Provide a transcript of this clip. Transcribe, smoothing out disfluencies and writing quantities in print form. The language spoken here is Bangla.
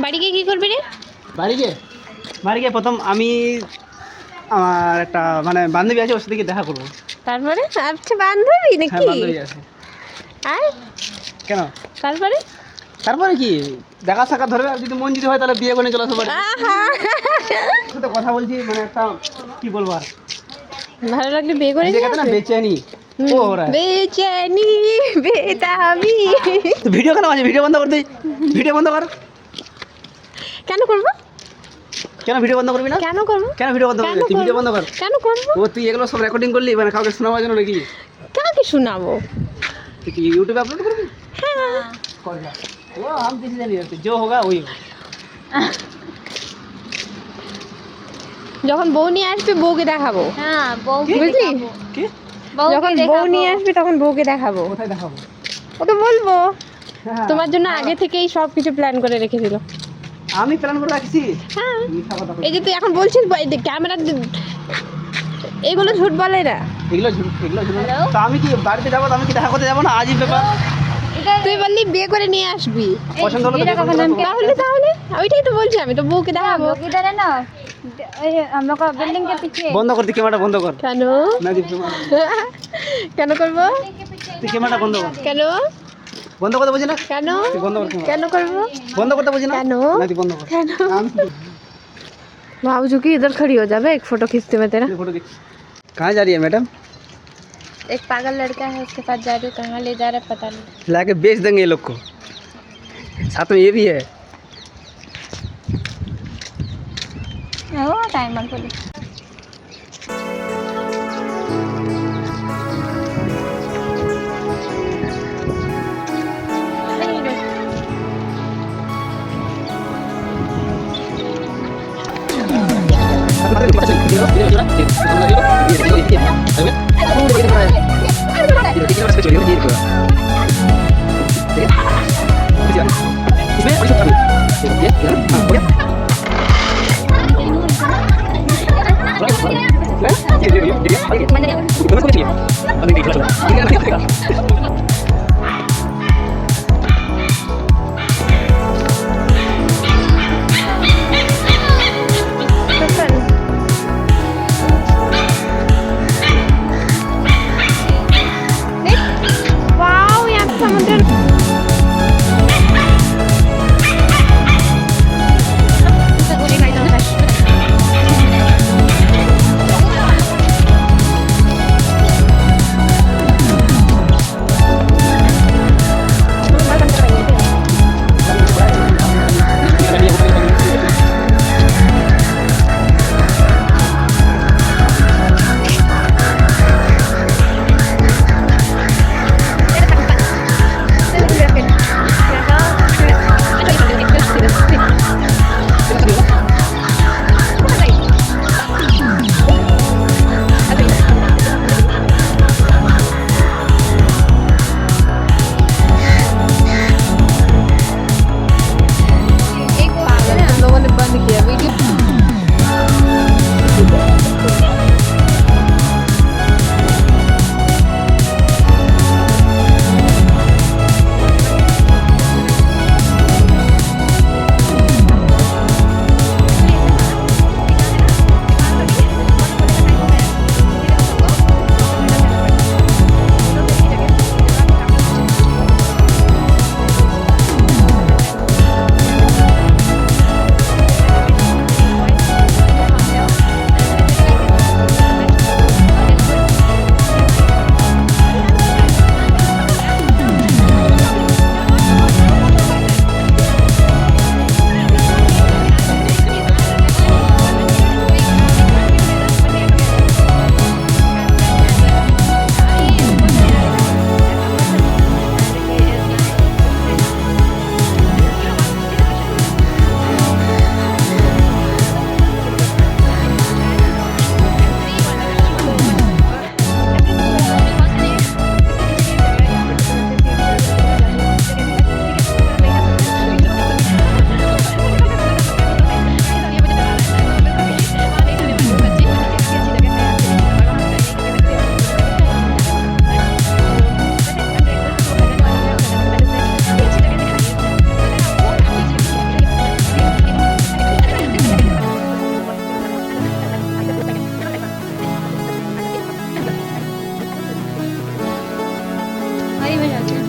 বাড়ি গিয়ে কি করবি রে? বাড়ি গিয়ে প্রথম আমি আমার একটা মানে বান্ধবী আছে, ওর সাথে গিয়ে দেখা করবো। তারপরে আচ্ছা বান্ধবী নাকি? হ্যাঁ বান্ধবী আছে। আর কেন? তারপরে কি দেখা সাক্ষাৎ ধরবে, আর যদি মন যদি হয় তাহলে বিয়ে করে চলে আসবো বাড়ি। সাথে কথা বলছি মানে একটা কি বলবো আর, ভালো লাগলে বিয়ে করে যে কথা না বেচেনি ও ওরা বেচেনি বেদাবি। ভিডিও কেন আছে? ভিডিও বন্ধ কর, তুই ভিডিও বন্ধ কর। কেন করব? কেন ভিডিও বন্ধ করবি না? কেন করব? কেন ভিডিও বন্ধ করবি? তুই ভিডিও বন্ধ কর। কেন করব? ও তুই এগুলো সব রেকর্ডিং করলি মানে কাউকে শোনাবার জন্য নাকি? কাকে শোনাবো? তুই কি ইউটিউবে আপলোড করবি? হ্যাঁ कर जा वो हम किसी से नहीं डरते, जो होगा वही होगा। যখন বউ নিয়ে আসবে বউকে দেখাবো। হ্যাঁ বউকে বুঝলি? দেখাবো। কি যখন বউ নিয়ে আসবে তখন বউকে দেখাবো। কোথায় দেখাবো? ওকে বলবো হ্যাঁ, তোমার জন্য আগে থেকেই সব কিছু প্ল্যান করে রেখে দিল। আমি প্ল্যান করে রাখছি। হ্যাঁ মিথ্যা কথা এই যে তুই এখন বলছিস ক্যামেরা এগুলো ঝুট বলে না। এগুলো তো আমি কি বাড়িতে যাবো, আমি কি দেখা করতে যাবো না? আজই ব্যাপার। তুই বললি বিয়ে করে নিয়ে আসবি, পছন্দ হলো তো বিয়ে করতে তাহলে তাহলে ওইটাই তো বলছি আমি, তো বউকে দেখাবো। इधर है ना हम लोग का बिल्डिंग के पीछे। বন্ধ কর, তুই ক্যামেরাটা বন্ধ কর। কেন না দি কেন করবো? তুই ক্যামেরাটা বন্ধ কর। কেন বন্ধ করতে বলছি না? কেন তুই বন্ধ কর ক্যামেরা। কেন করবো? বন্ধ করতে বলছি না? কেন? না তুই বন্ধ কর। কেন? আমি भाऊजी की इधर खड़ी हो जावे, एक फोटो खींचते में तेरा। फोटो खींच। कहाँ जा रही है मैडम? एक पागल लड़का है उसके पास जा रही हूँ, कहाँ ले जा रहा है पता नहीं। लाके बेच देंगे ये लोग को। साथ में ये भी है। ओ टाइम बंद कर दे। वाओ यहाँ पे समुद्र। सही में जाते हैं